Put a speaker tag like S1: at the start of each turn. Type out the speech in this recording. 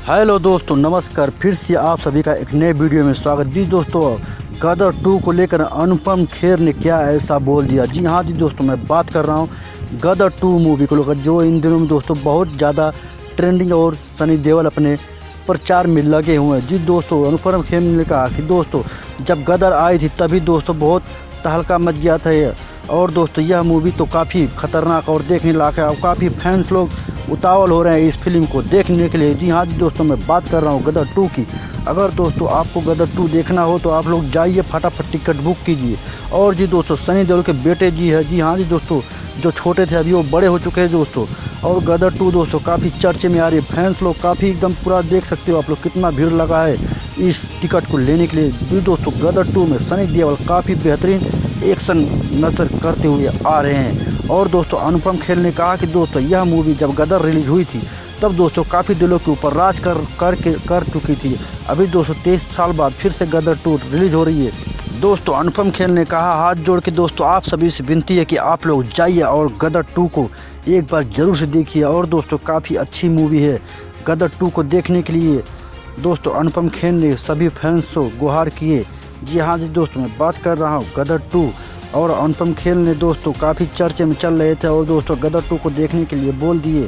S1: Hello दोस्तों, नमस्कार। फिर से आप सभी का एक नए वीडियो में स्वागत। जी दोस्तों, गदर 2 को लेकर अनुपम खेर ने क्या ऐसा बोल दिया। जी हाँ जी दोस्तों, मैं बात कर रहा हूँ गदर 2 मूवी को लेकर, जो इन दिनों में दोस्तों बहुत ज़्यादा ट्रेंडिंग और सनी देओल अपने प्रचार में लगे हुए हैं। जी दोस्तों, अनुपम खेर ने कहा कि दोस्तों जब गदर आई थी तभी दोस्तों बहुत तहलका मच गया था और दोस्तों यह मूवी तो काफ़ी खतरनाक और देखने लायक है और काफ़ी फैंस लोग उतावल हो रहे हैं इस फिल्म को देखने के लिए। जी हाँ जी दोस्तों, मैं बात कर रहा हूँ गदर 2 की। अगर दोस्तों आपको गदर 2 देखना हो तो आप लोग जाइए, फटाफट टिकट बुक कीजिए। और जी दोस्तों, सनी देओल के बेटे जी है, जी हाँ जी दोस्तों, जो छोटे थे अभी वो बड़े हो चुके हैं दोस्तों। और गदर 2 दोस्तों काफ़ी चर्चे में आ रही है। फैंस लोग काफ़ी एकदम पूरा देख सकते हो आप लोग, कितना भीड़ लगा है इस टिकट को लेने के लिए। जी दोस्तों, गदर 2 में सनी देओल काफ़ी बेहतरीन एक्शन नजर करते हुए आ रहे हैं। और दोस्तों अनुपम खेर ने कहा कि दोस्तों यह मूवी जब गदर रिलीज हुई थी तब दोस्तों काफ़ी दिलों के ऊपर राज कर चुकी थी। अभी दोस्तों 23 साल बाद फिर से गदर 2 रिलीज हो रही है। दोस्तों अनुपम खेर ने कहा, हाथ जोड़ के दोस्तों आप सभी से विनती है कि आप लोग जाइए और गदर 2 को एक बार ज़रूर से देखिए। और दोस्तों काफ़ी अच्छी मूवी है। गदर 2 को देखने के लिए दोस्तों अनुपम खेर ने सभी फैंस को गुहार किए। जी हाँ जी दोस्तों, मैं बात कर रहा हूँ गदर 2। और अनुपम खेर ने दोस्तों काफ़ी चर्चे में चल रहे थे और दोस्तों गदर 2 को देखने के लिए बोल दिए।